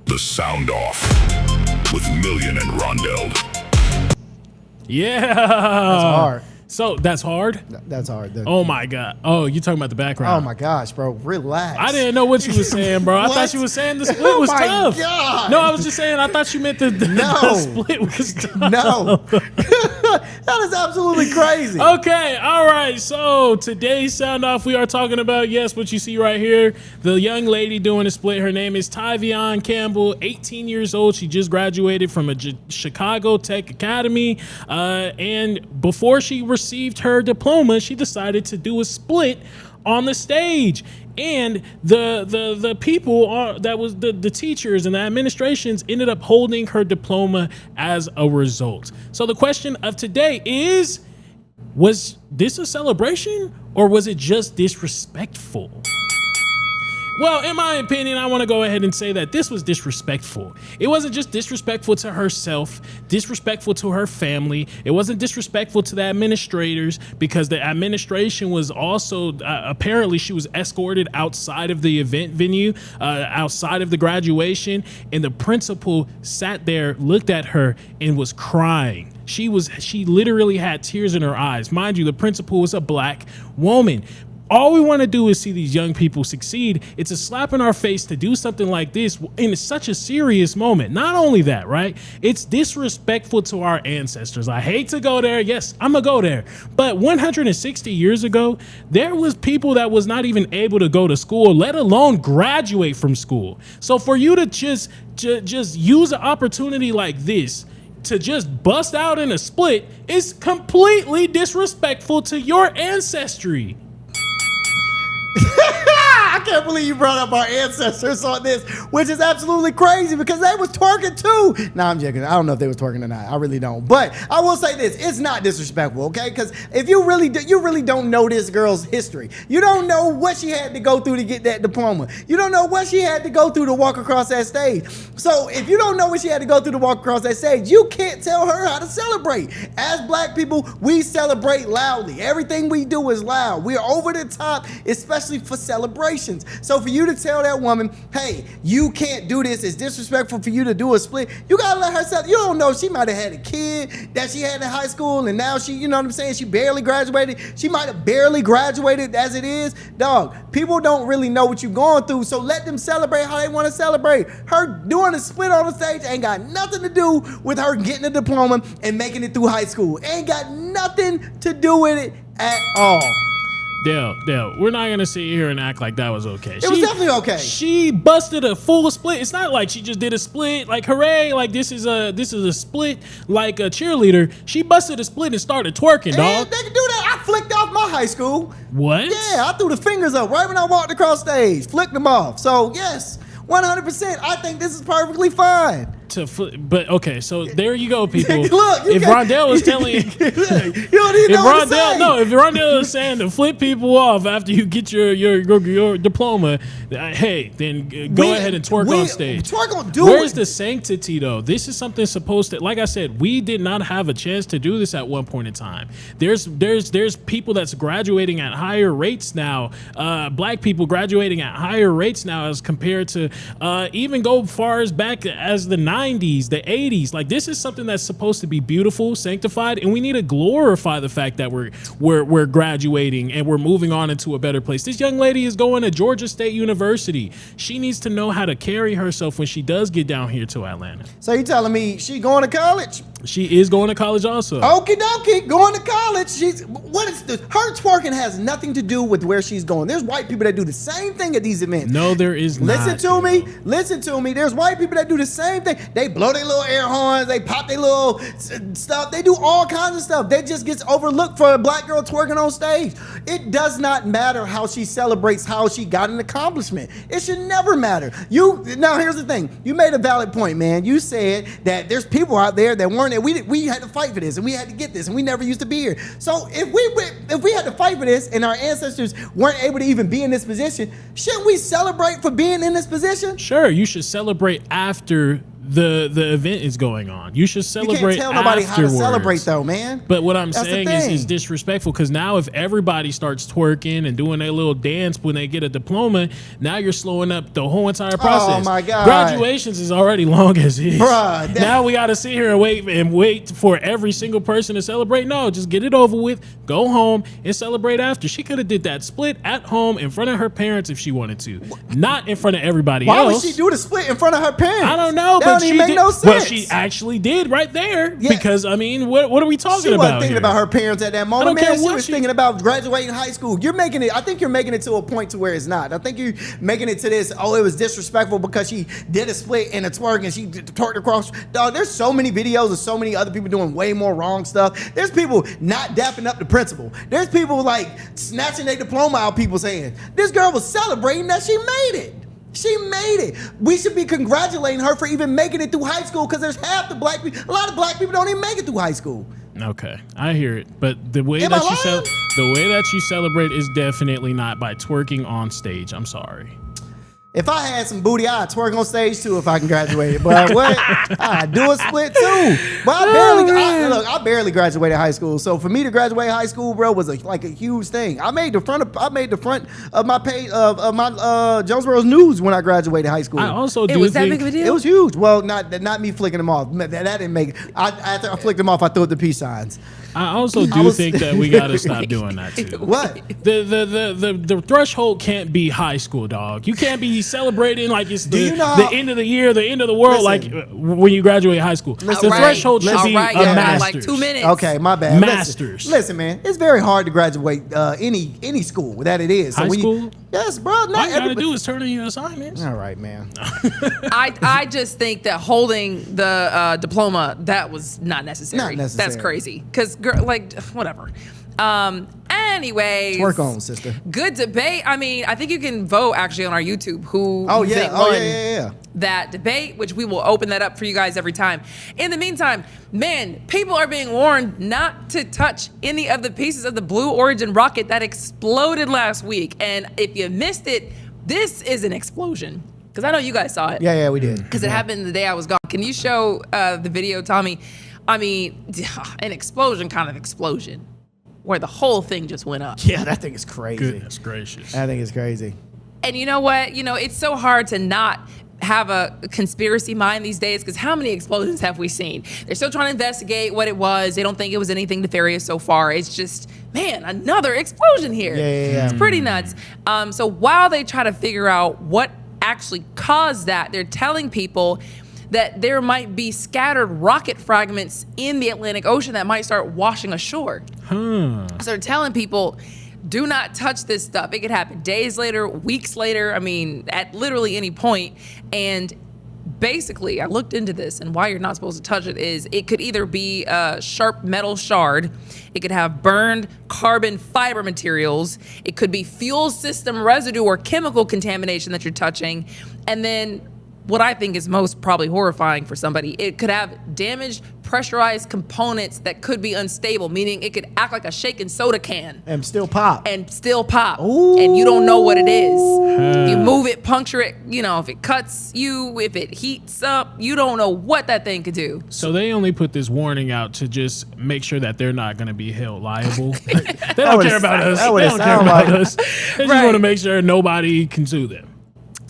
The Sound Off with Million and Rondell. Yeah. That's hard. So that's hard? That's hard. Oh my God. Oh, you talking about the background. Oh my gosh, bro. Relax. I didn't know what you was saying, bro. I thought you was saying the split was tough. God. No, I was just saying I thought you meant the split was tough. No. That is absolutely crazy. Okay, all right. So today's sound off, we are talking about, yes, what you see right here, the young lady doing a split. Her name is Tyveon Campbell, 18 years old. She just graduated from a Chicago Tech Academy, and before she received her diploma, she decided to do a split on the stage. And the people that was the teachers and the administrations ended up holding her diploma as a result. So the question of today is, was this a celebration or was it just disrespectful? Well, in my opinion, I want to go ahead and say that this was disrespectful. It wasn't just disrespectful to herself, disrespectful to her family. It wasn't disrespectful to the administrators because the administration was also, apparently she was escorted outside of the event venue, outside of the graduation, and the principal sat there, looked at her, and was crying. She literally had tears in her eyes. Mind you, the principal was a black woman. All we want to do is see these young people succeed. It's a slap in our face to do something like this in such a serious moment. Not only that, right? It's disrespectful to our ancestors. I hate to go there. Yes, I'm going to go there. But 160 years ago, there was people that was not even able to go to school, let alone graduate from school. So for you to just use an opportunity like this to just bust out in a split is completely disrespectful to your ancestry. I can't believe you brought up our ancestors on this, which is absolutely crazy because they was twerking too. No, I'm joking. I don't know if they was twerking or not. I really don't. But I will say this: it's not disrespectful, okay? Because if you really don't know this girl's history. You don't know what she had to go through to get that diploma. You don't know what she had to go through to walk across that stage. So if you don't know what she had to go through to walk across that stage, you can't tell her how to celebrate. As black people, we celebrate loudly. Everything we do is loud. We're over the top, especially for celebrations. questions. So for you to tell that woman, hey, you can't do this, it's disrespectful for you to do a split, you gotta let her say, you don't know, she might have had a kid that she had in high school and now she, you know what I'm saying, she barely graduated. She might have barely graduated as it is. Dog, people don't really know what you're going through, so let them celebrate how they want to celebrate. Her doing a split on the stage ain't got nothing to do with her getting a diploma and making it through high school. Ain't got nothing to do with it at all. Dale, we're not gonna sit here and act like that was okay. It was definitely okay. She busted a full split. It's not like she just did a split, like hooray, like this is a split like a cheerleader. She busted a split and started twerking, dog. They can do that. I flicked off my high school. What? Yeah, I threw the fingers up right when I walked across stage, flicked them off. So yes, 100%. I think this is perfectly fine. But okay, so there you go, people. Look, if Rondell was telling you, you don't even know what to say. if Rondell is saying to flip people off after you get your diploma, hey, then go ahead and twerk on stage. Twerk on, do Where's it. the sanctity though? This is something supposed to, like I said, we did not have a chance to do this at one point in time. There's people that's graduating at higher rates now. Black people graduating at higher rates now as compared to even go far as back as the 90s, the 80s. Like, this is something that's supposed to be beautiful, sanctified, and we need to glorify the fact that we're graduating and we're moving on into a better place. This young lady is going to Georgia State University. She needs to know how to carry herself when she does get down here to Atlanta. So you telling me she going to college? She is going to college also. Okie dokie, going to college. Her twerking has nothing to do with where she's going. There's white people that do the same thing at these events. No, there is not. Listen to me. There's white people that do the same thing. They blow their little air horns. They pop their little stuff. They do all kinds of stuff. That just gets overlooked for a black girl twerking on stage. It does not matter how she celebrates, how she got an accomplishment. It should never matter. Now here's the thing. You made a valid point, man. You said that there's people out there that weren't. We had to fight for this, and we had to get this, and we never used to be here. So if we had to fight for this, and our ancestors weren't able to even be in this position, shouldn't we celebrate for being in this position? Sure, you should celebrate after the event is going on. You should celebrate. You can't tell nobody afterwards. How to celebrate, though, man. But what I'm saying is disrespectful, because now if everybody starts twerking and doing their little dance when they get a diploma, now you're slowing up the whole entire process. Oh my God! Graduations is already long as is. Bruh, now we got to sit here and wait for every single person to celebrate. No, just get it over with. Go home and celebrate after. She could have did that split at home in front of her parents if she wanted to, not in front of everybody else. Why would she do the split in front of her parents? I don't know, but she make no sense. Well, she actually did right there, because I mean, what are we talking about? She wasn't thinking about her parents at that moment, man. She was thinking about graduating high school. I think you're making it to a point to where it's not. I think you're making it to this, it was disrespectful because she did a split and a twerk and she twerked across. Dog, there's so many videos of so many other people doing way more wrong stuff. There's people not dapping up the principal. There's people like snatching their diploma out people's hands. This girl was celebrating that she made it. She made it. We should be congratulating her for even making it through high school, because there's half the black people. A lot of black people don't even make it through high school. Okay, I hear it, but the way that you celebrate is definitely not by twerking on stage. I'm sorry. If I had some booty, I'd twerk on stage too if I can graduate it. But what? I'd do a split too. But I barely graduated high school. So for me to graduate high school, bro, was like a huge thing. I made the front of my page of my Jonesboro's News when I graduated high school. I also do was that big of a deal? It was huge. Well, not me flicking them off. That didn't make it. After I flicked them off, I threw up the peace signs. I also think that we gotta stop doing that too. What? The threshold can't be high school, dog. You can't be celebrating like it's the end of the year, the end of the world, like when you graduate high school. The threshold should be a master's. Like 2 minutes. Okay, my bad. Masters. Listen, man, it's very hard to graduate any school that it is. So high school? Yes, bro. All you gotta do is turn in your assignments. All right, man. I just think that holding the diploma, that was not necessary. Not necessary. That's crazy. Because, like, whatever. Anyways. Twerk on, sister. Good debate. I mean, I think you can vote actually on our YouTube who won that debate, which we will open that up for you guys every time. In the meantime, man, people are being warned not to touch any of the pieces of the Blue Origin rocket that exploded last week. And if you missed it, this is an explosion. Because I know you guys saw it. Yeah, we did. Because it happened the day I was gone. Can you show the video, Tommy? I mean, an explosion kind of explosion where the whole thing just went up. Yeah, that thing is crazy. Goodness gracious. That thing is crazy. And you know what? You know, it's so hard to not have a conspiracy mind these days, because how many explosions have we seen? They're still trying to investigate what it was. They don't think it was anything nefarious so far. It's just, man, another explosion here. Yeah. It's pretty nuts. So while they try to figure out what actually caused that, they're telling people that there might be scattered rocket fragments in the Atlantic Ocean that might start washing ashore. So they're telling people, do not touch this stuff. It could happen days later, weeks later. I mean, at literally any point. And basically, I looked into this, and why you're not supposed to touch it is it could either be a sharp metal shard, it could have burned carbon fiber materials, it could be fuel system residue or chemical contamination that you're touching, and then what I think is most probably horrifying for somebody, it could have damaged pressurized components that could be unstable, meaning it could act like a shaken soda can. And still pop. Ooh. And you don't know what it is. If you move it, puncture it, you know, if it cuts you, if it heats up, you don't know what that thing could do. So they only put this warning out to just make sure that they're not going to be held liable. They don't care about us. They don't care about us. They just want to make sure nobody can sue them.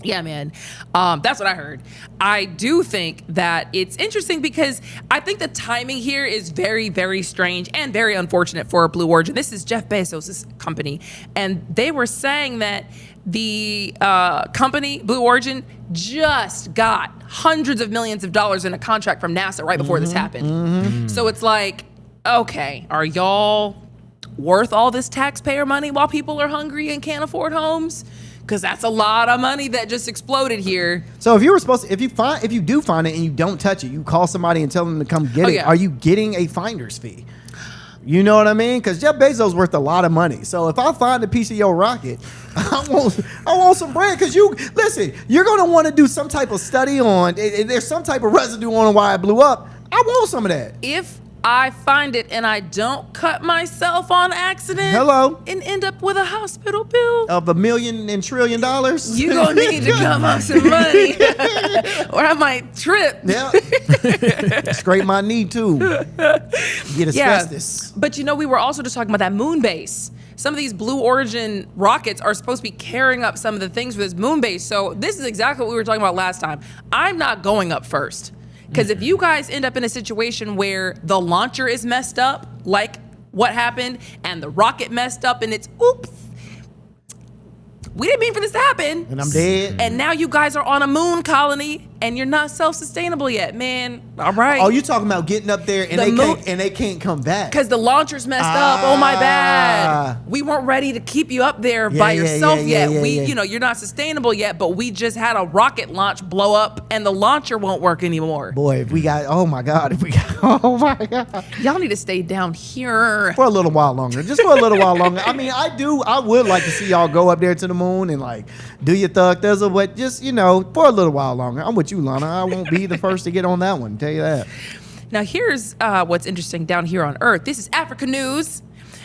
Yeah, man. That's what I heard. I do think that it's interesting because I think the timing here is very, very strange and very unfortunate for Blue Origin. This is Jeff Bezos' company. And they were saying that the company, Blue Origin, just got hundreds of millions of dollars in a contract from NASA right before this happened. So it's like, okay, are y'all worth all this taxpayer money while people are hungry and can't afford homes? Because that's a lot of money that just exploded here. So if you were supposed to, if you do find it and you don't touch it, you call somebody and tell them to come get it. Yeah. Are you getting a finder's fee? You know what I mean? Because Jeff Bezos worth a lot of money. So if I find a piece of your rocket, I want some bread. Because you're gonna want to do some type of study on. There's some type of residue on why it blew up. I want some of that. If I find it and I don't cut myself on accident, and end up with a hospital bill of $1 million and $1 trillion, you gonna need to come up some money, or I might trip. Yeah, scrape my knee too. Get asbestos. Yeah. But you know, we were also just talking about that moon base. Some of these Blue Origin rockets are supposed to be carrying up some of the things for this moon base. So this is exactly what we were talking about last time. I'm not going up first. Because if you guys end up in a situation where the launcher is messed up, like what happened, and the rocket messed up and it's oops, we didn't mean for this to happen. And I'm dead. And now you guys are on a moon colony and you're not self-sustainable yet, man. All right. Oh, you talking about getting up there and they can't come back. Because the launcher's messed up. Oh my bad. We weren't ready to keep you up there by yourself yet. You know, you're not sustainable yet, but we just had a rocket launch blow up and the launcher won't work anymore. Boy, if we got, oh my God. Y'all need to stay down here. For a little while longer. Just for a little while longer. I mean, I would like to see y'all go up there to the moon and like do your thug thizzle, but just, you know, for a little while longer. I'm with you, Lana. I won't be the first to get on that one, tell you that. Now here's what's interesting down here on Earth. This is Africa news.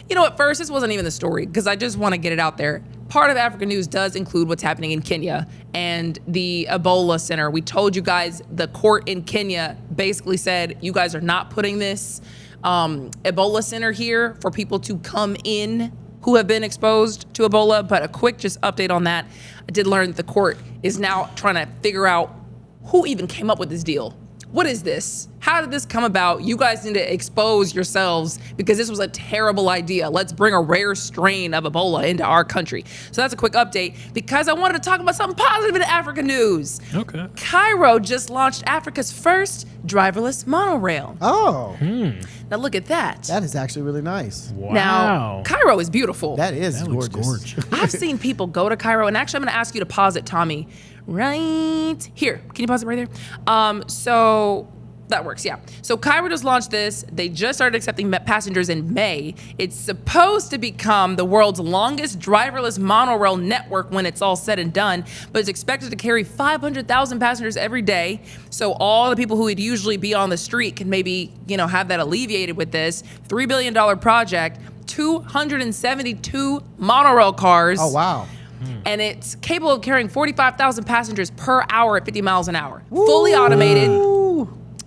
You know, at first this wasn't even the story because I just want to get it out there. Part of Africa news does include what's happening in Kenya and the Ebola center. We told you guys the court in Kenya basically said you guys are not putting this Ebola center here for people to come in who have been exposed to Ebola. But a quick just update on that. I did learn that the court is now trying to figure out who even came up with this deal. What is this? How did this come about? You guys need to expose yourselves because this was a terrible idea. Let's bring a rare strain of Ebola into our country. So that's a quick update because I wanted to talk about something positive in Africa news. Okay. Cairo just launched Africa's first driverless monorail. Oh. Now look at that. That is actually really nice. Wow. Now, Cairo is beautiful. That looks gorgeous. gorgeous. I've seen people go to Cairo, and actually I'm gonna ask you to pause it, Tommy. Right here. Can you pause it right there? So that works, yeah. So Cairo just launched this. They just started accepting passengers in May. It's supposed to become the world's longest driverless monorail network when it's all said and done, but it's expected to carry 500,000 passengers every day. So all the people who would usually be on the street can maybe, you know, have that alleviated with this $3 billion project, 272 monorail cars. Oh, wow. And it's capable of carrying 45,000 passengers per hour at 50 miles an hour. Fully automated.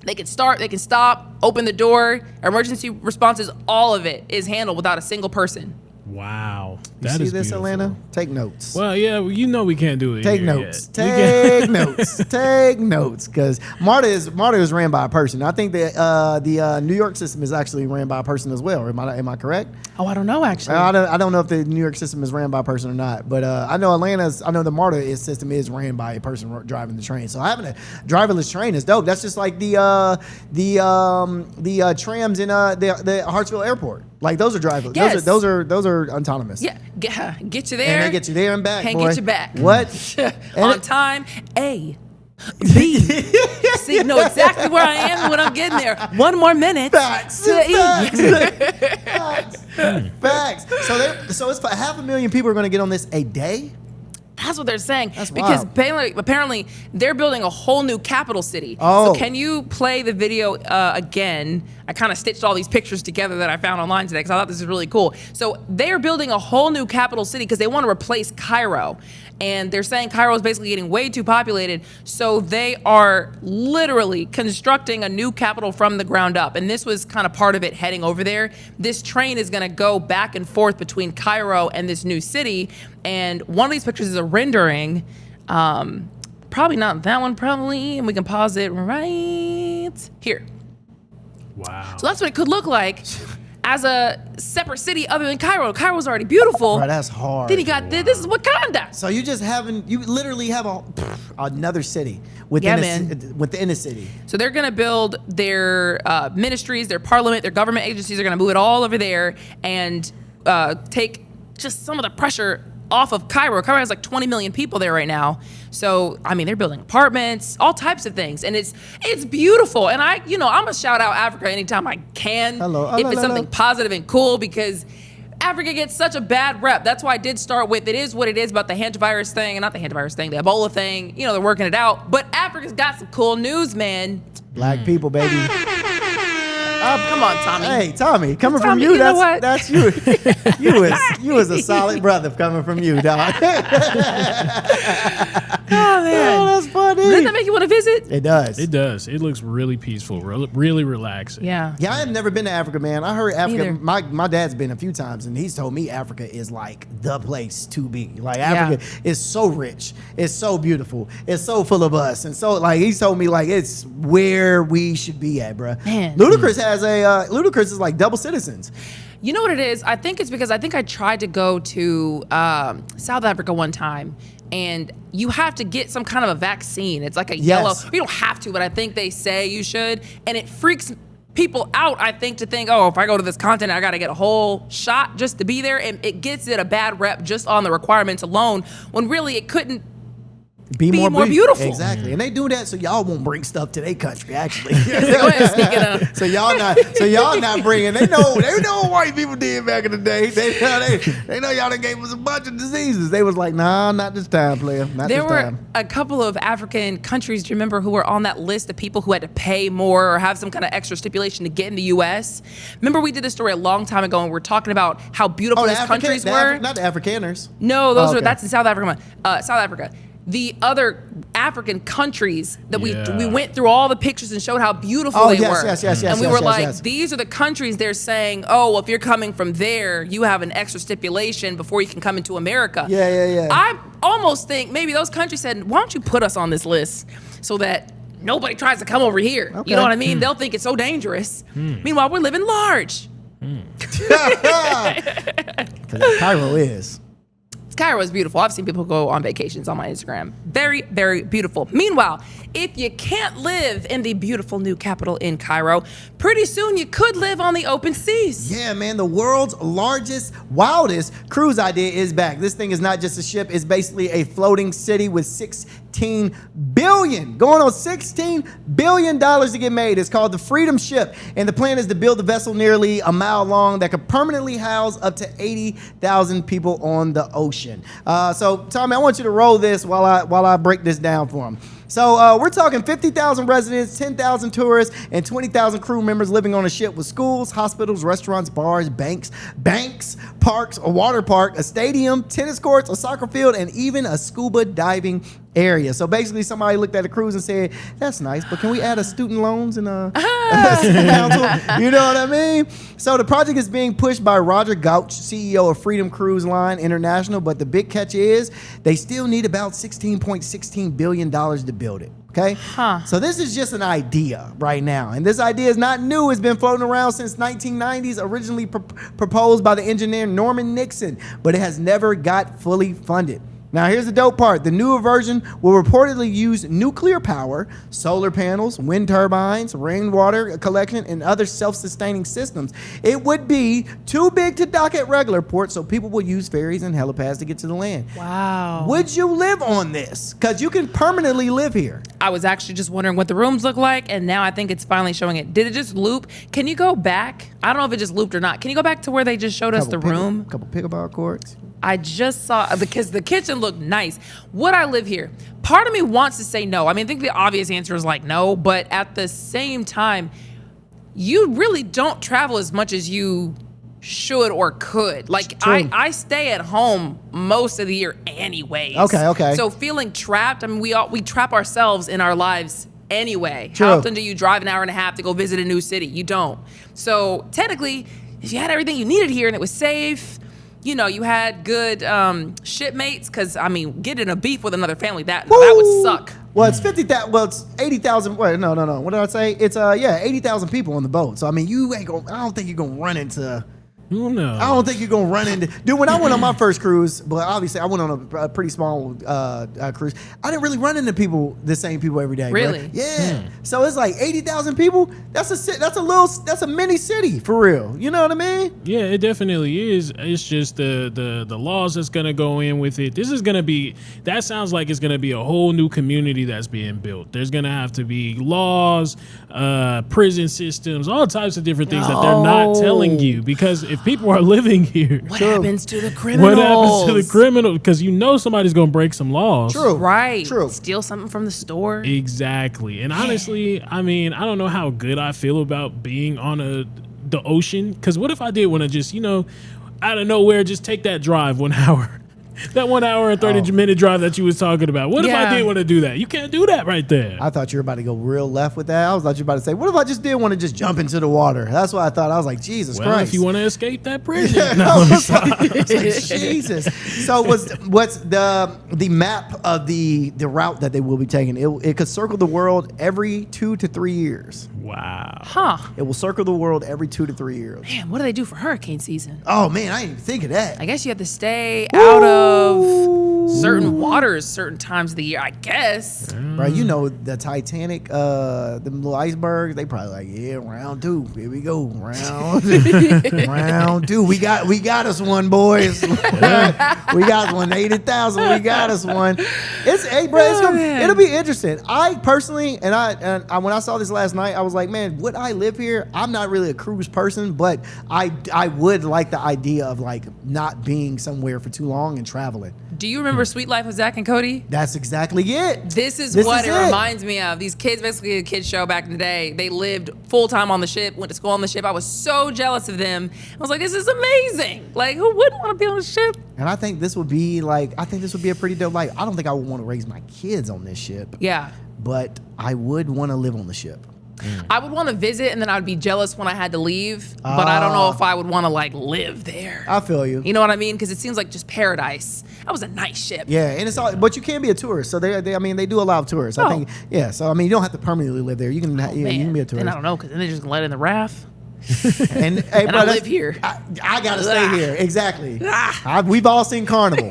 They can start, they can stop, open the door, emergency responses, all of it is handled without a single person. Wow. That see is this, beautiful. Atlanta? Take notes. Well, yeah, we can't do it. Take here notes. yet. We can't- Take notes. Take notes. Because MARTA is ran by a person. I think that the New York system is actually ran by a person as well. Am I correct? Oh, I don't know actually. I don't know if the New York system is ran by a person or not, but I know the MARTA system is ran by a person driving the train. So having a driverless train is dope. That's just like the trams in the Hartsville Airport. Like those are driverless. Yes. Those are autonomous. Yeah, get you there. And they get you there and back. Can't boy. get you back. What? On time. A. B. See, you know exactly where I am when I'm getting there. 1 more minute. Facts. To E. Facts. So it's 500,000 people are going to get on this a day. That's what they're saying. That's because wild. apparently they're building a whole new capital city. Oh. So can you play the video again? I kind of stitched all these pictures together that I found online today because I thought this was really cool. So they're building a whole new capital city because they want to replace Cairo. And they're saying Cairo is basically getting way too populated. So they are literally constructing a new capital from the ground up. And this was kind of part of it heading over there. This train is going to go back and forth between Cairo and this new city. And one of these pictures is a rendering. Probably not that one, probably. And we can pause it right here. Wow. So that's what it could look like as a separate city other than Cairo. Cairo's already beautiful. Bro, that's hard. Then you got this is Wakanda. So you literally have another city Yeah, within the city. So they're going to build their ministries, their parliament, their government agencies. They're going to move it all over there and take just some of the pressure off of Cairo. Cairo has like 20 million people there right now. So, I mean, they're building apartments, all types of things. And it's beautiful. And I'm going to shout out Africa anytime I can. If it's something positive and cool, because Africa gets such a bad rep. That's why I did start with, it is what it is about the hantavirus thing, and not the hantavirus thing, the Ebola thing. They're working it out. But Africa's got some cool news, man. Black people, baby. Come on, Tommy. Hey, Tommy, coming from Tommy, you, you know what? that's you. you was a solid brother coming from you, dog. Oh, man. Oh, that's funny. Doesn't that make you want to visit? It does. It does. It looks really peaceful, really relaxing. Yeah. Yeah, I have never been to Africa, man. I heard Africa. Neither. My dad's been a few times, and he's told me Africa is like the place to be. Like Africa is so rich, it's so beautiful, it's so full of us, and so like he's told me like it's where we should be at, bro. Man. Ludacris is like double citizens. You know what it is? I think it's because I tried to go to South Africa one time, and you have to get some kind of a vaccine. It's like a yellow. You don't have to, but I think they say you should, and it freaks people out, I think, to think, oh, if I go to this continent, I got to get a whole shot just to be there, and it gets it a bad rep just on the requirements alone, when really it couldn't be more beautiful. Exactly. And they do that so y'all won't bring stuff to their country, actually. Go ahead, sneak it up. So y'all not bringing. They know what white people did back in the day. They know y'all done gave us a bunch of diseases. They was like, nah, not this time, player. There were a couple of African countries, do you remember, who were on that list of people who had to pay more or have some kind of extra stipulation to get in the U.S.? Remember we did this story a long time ago, and we're talking about how beautiful those countries were? Not the Afrikaners. No, that's in South Africa. South Africa. The other African countries that we went through all the pictures and showed how beautiful they were. Yes. And we were like, these are the countries they're saying, oh, well, if you're coming from there, you have an extra stipulation before you can come into America. Yeah. I almost think maybe those countries said, why don't you put us on this list so that nobody tries to come over here? Okay. You know what I mean? They'll think it's so dangerous. Meanwhile, we're living large. Cairo is. Cairo is beautiful. I've seen people go on vacations on my Instagram. Very, very beautiful. Meanwhile, if you can't live in the beautiful new capital in Cairo, pretty soon you could live on the open seas. Yeah, man, the world's largest, wildest cruise idea is back. This thing is not just a ship. It's basically a floating city with $16 billion to get made. It's called the Freedom Ship, and the plan is to build a vessel nearly a mile long that could permanently house up to 80,000 people on the ocean. So, Tommy, I want you to roll this while I break this down for them. So we're talking 50,000 residents, 10,000 tourists, and 20,000 crew members living on a ship with schools, hospitals, restaurants, bars, banks, parks, a water park, a stadium, tennis courts, a soccer field, and even a scuba diving area. So basically, somebody looked at a cruise and said, "That's nice, but can we add a student loans and a council?" You know what I mean? So the project is being pushed by Roger Gouch, CEO of Freedom Cruise Line International, but the big catch is they still need about $16.16 billion to build it. Okay? So this is just an idea right now. And this idea is not new. It's been floating around since 1990s, originally proposed by the engineer Norman Nixon, but it has never got fully funded. Now, here's the dope part. The newer version will reportedly use nuclear power, solar panels, wind turbines, rainwater collection, and other self-sustaining systems. It would be too big to dock at regular ports, so people will use ferries and helipads to get to the land. Wow. Would you live on this? Because you can permanently live here. I was actually just wondering what the rooms look like, and now I think it's finally showing it. Did it just loop? Can you go back? I don't know if it just looped or not. Can you go back to where they just showed us the room? Couple pickleball courts. I just saw, because the kitchen looked nice. Would I live here? Part of me wants to say no. I mean, I think the obvious answer is like no, but at the same time, you really don't travel as much as you should or could. Like, I stay at home most of the year anyways. Okay. So feeling trapped, I mean, we trap ourselves in our lives anyway. True. How often do you drive an hour and a half to go visit a new city? You don't. So technically, if you had everything you needed here and it was safe, you know, you had good shipmates, because, I mean, getting in a beef with another family, that would suck. Well, it's 50,000. Well, it's 80,000. Wait, no. What did I say? It's 80,000 people on the boat. So I mean, you ain't gonna. I don't think you're gonna run into. Who knows? I don't think you're gonna run into. Dude, when I went on my first cruise, but obviously I went on a pretty small cruise. I didn't really run into the same people every day. Really? Right? Yeah. So it's like 80,000 people. That's a mini city for real. You know what I mean? Yeah, it definitely is. It's just the laws that's gonna go in with it. This is gonna be. That sounds like it's gonna be a whole new community that's being built. There's gonna have to be laws, prison systems, all types of different things that they're not telling you, because if people are living here, What happens to the criminals? what happens to the criminal? Because you know somebody's gonna break some laws. True. Right. True. Steal something from the store. Exactly. And honestly, I mean, I don't know how good I feel about being on the ocean. Because what if I did want to just, out of nowhere, just take that drive 1 hour? That 1 hour and 30-minute drive that you was talking about. What if I did want to do that? You can't do that right there. I thought you were about to go real left with that. I thought you were about to say, what if I just did want to just jump into the water? That's what I thought. I was like, Jesus Well, Christ. if you want to escape that prison. I was like, Jesus. So what's the map of the route that they will be taking? It could circle the world every 2 to 3 years. Wow. Huh. It will circle the world every 2 to 3 years. Man, what do they do for hurricane season? Oh man, I didn't even think of that. I guess you have to stay out of certain waters certain times of the year, I guess. Right, you know the Titanic, them little icebergs. They probably like, yeah, round 2. Here we go, round 2. We got us one, boys. We got one. 80,000. We got us one. It'll be interesting. I personally, and I when I saw this last night, I was like, man, would I live here? I'm not really a cruise person, but I would like the idea of like not being somewhere for too long and traveling. Do you remember Sweet Life with Zach and Cody? That's exactly it. This is what it reminds me of. These kids, basically a kids show back in the day, they lived full-time on the ship, went to school on the ship. I was so jealous of them. I was like, this is amazing. Like, who wouldn't want to be on the ship? And I think this would be a pretty dope life. I don't think I would want to raise my kids on this ship. Yeah. But I would want to live on the ship. I would want to visit, and then I would be jealous when I had to leave. But I don't know if I would want to like live there. I feel you. You know what I mean? Because it seems like just paradise. That was a nice ship. Yeah, and it's all, but you can be a tourist. So they do allow tourists. I think. Yeah. So I mean, you don't have to permanently live there. You can. You can be a tourist. Then I don't know, because then they just let in the raft. And hey, and bro, I live here. I gotta stay here. Exactly. We've all seen Carnival.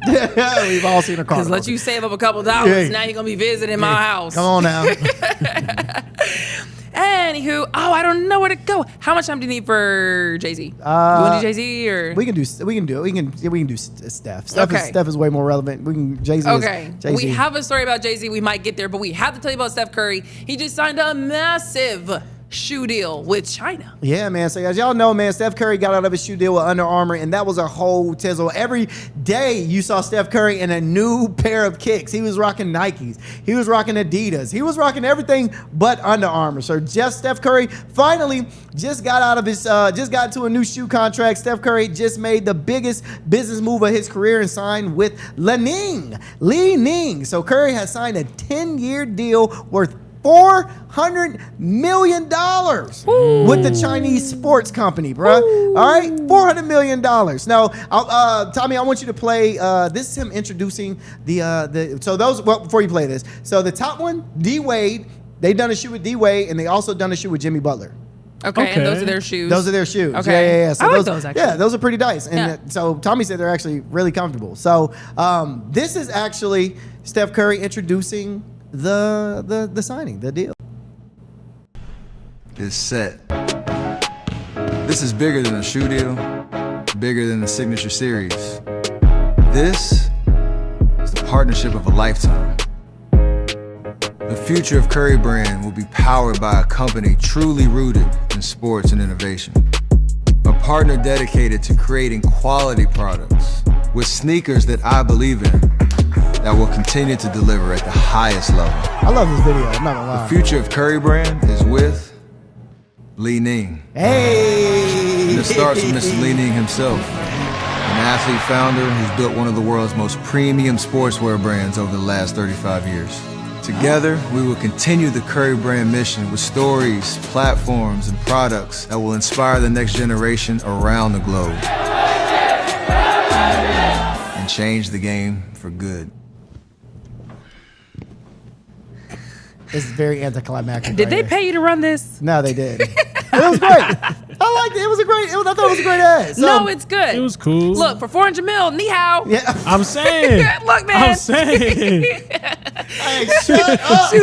We've all seen a Carnival. Because let you save up a couple dollars, now you're gonna be visiting my house. Come on now. Anywho, I don't know where to go. How much time do you need for Jay-Z? You want to do Jay-Z or we can do Steph. Okay. Steph is way more relevant. We can Jay-Z. Okay. Jay-Z. We have a story about Jay-Z. We might get there, but we have to tell you about Steph Curry. He just signed a massive shoe deal with China. Yeah, man. So as y'all know, man, Steph Curry got out of his shoe deal with Under Armour, and that was a whole tizzle. Every day you saw Steph Curry in a new pair of kicks. He was rocking Nikes. He was rocking Adidas. He was rocking everything but Under Armour. So just Steph Curry finally just got out of his, just got into a new shoe contract. Steph Curry just made the biggest business move of his career and signed with Li-Ning. So Curry has signed a 10-year deal worth $400 million with the Chinese sports company, bro. All right, $400 million. Now, Tommy, I want you to play. This is him introducing the. So those. Well, before you play this, so the top one, D Wade. They've done a shoe with D Wade, and they also done a shoe with Jimmy Butler. Okay, and those are their shoes. Those are their shoes. Okay. Yeah. So I like those actually. Yeah, those are pretty nice. And Yeah. so Tommy said they're actually really comfortable. So this is actually Steph Curry introducing the signing, the deal. Is set. This is bigger than a shoe deal, bigger than the signature series. This is the partnership of a lifetime. The future of Curry brand will be powered by a company truly rooted in sports and innovation. A partner dedicated to creating quality products with sneakers that I believe in that will continue to deliver at the highest level. I love this video. I'm not gonna lie. The future of Curry brand is with Li-Ning. Hey. And it starts with Mr. Li-Ning himself, an athlete founder who's built one of the world's most premium sportswear brands over the last 35 years. Together, we will continue the Curry brand mission with stories, platforms, and products that will inspire the next generation around the globe and change the game for good. This is very anticlimactic. Did right they here. pay you to run this? No, they did. It was great. I liked it. It was a great. I thought it was a great ad. So, No, it's good. It was cool. Look, for 400 mil, ni hao. Yeah. I'm saying. Look, man. I'm saying. Hey, shut up. She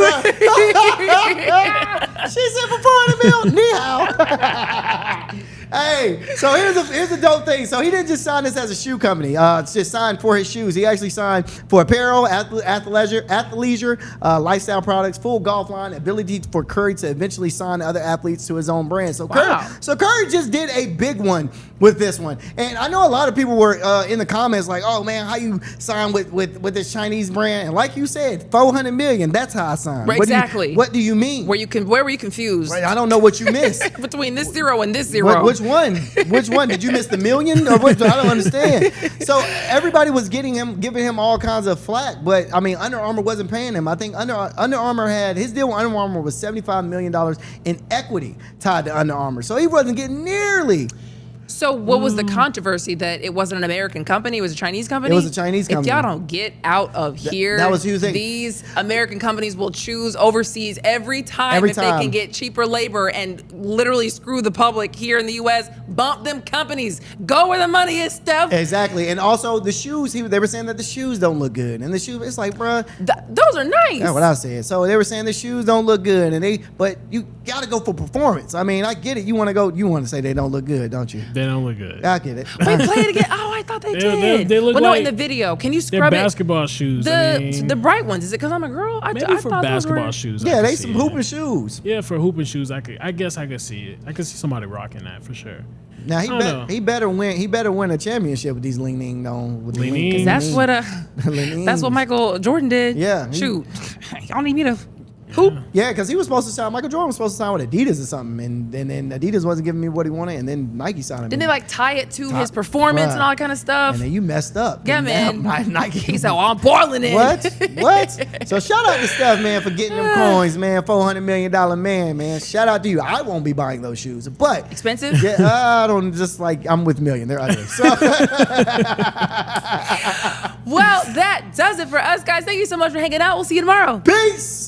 said for 400 mil, ni hao. Hey, so here's the dope thing. So he didn't just sign this as a shoe company. It's just signed for his shoes. He actually signed for apparel, athleisure, lifestyle products, full golf line, ability for Curry to eventually sign other athletes to his own brand. So Wow. Curry just did a big one with this one. And I know a lot of people were in the comments like, "Oh man, how you sign with this Chinese brand?" And like you said, 400 million. That's how I signed. Right, exactly. What do you mean? Where were you confused? Right, I don't know what you missed. Between this zero and this zero. Which one? Which one? Did you miss the million? Or what? I don't understand. So everybody was giving him all kinds of flack, but I mean, Under Armour wasn't paying him. I think Under Armour had his deal with Under Armour was $75 million in equity tied to Under Armour, so he wasn't getting nearly. So what was the controversy that it wasn't an American company? It was a Chinese company? It was a Chinese company. If y'all don't get out of here, that was who thing. These American companies will choose overseas every time they can get cheaper labor and literally screw the public here in the U.S. Bump them companies. Go where the money is, Steph. Exactly. And also the shoes, they were saying that the shoes don't look good. And the shoes, it's like, bruh. Those are nice. That's what I said. So they were saying the shoes don't look good, but you gotta go for performance. I mean, I get it. You want to say they don't look good, don't you? They don't look good. I get it. Wait, play it again. Oh, I thought they did. They look well, no, like in the video. Can you They're scrub it? basketball shoes. The bright ones. Is it because I'm a girl? Maybe I for thought those basketball were... shoes. Yeah, I they could some see it. hooping shoes. Yeah, for hooping shoes, I guess I could see it. I could see somebody rocking that for sure. Now I don't he better win a championship with these Li-Ning on with Li-Ning. That's what Li-Ning. that's what Michael Jordan did. Yeah. Shoot. Y'all need me to hoop. Yeah, because he was supposed to sign. Michael Jordan was supposed to sign with Adidas or something, and then Adidas wasn't giving me what he wanted, and then Nike signed him. Didn't they like tie it to his performance and all that kind of stuff? And then you messed up. Yeah, And man. now Nike. He said, "Oh, I'm boiling it." What? So shout out to Steph, man, for getting them coins, man. $400 million man. Shout out to you. I won't be buying those shoes, but Expensive? yeah, I don't just like I'm with Million. They're ugly. So. Well, that does it for us, guys. Thank you so much for hanging out. We'll see you tomorrow. Peace.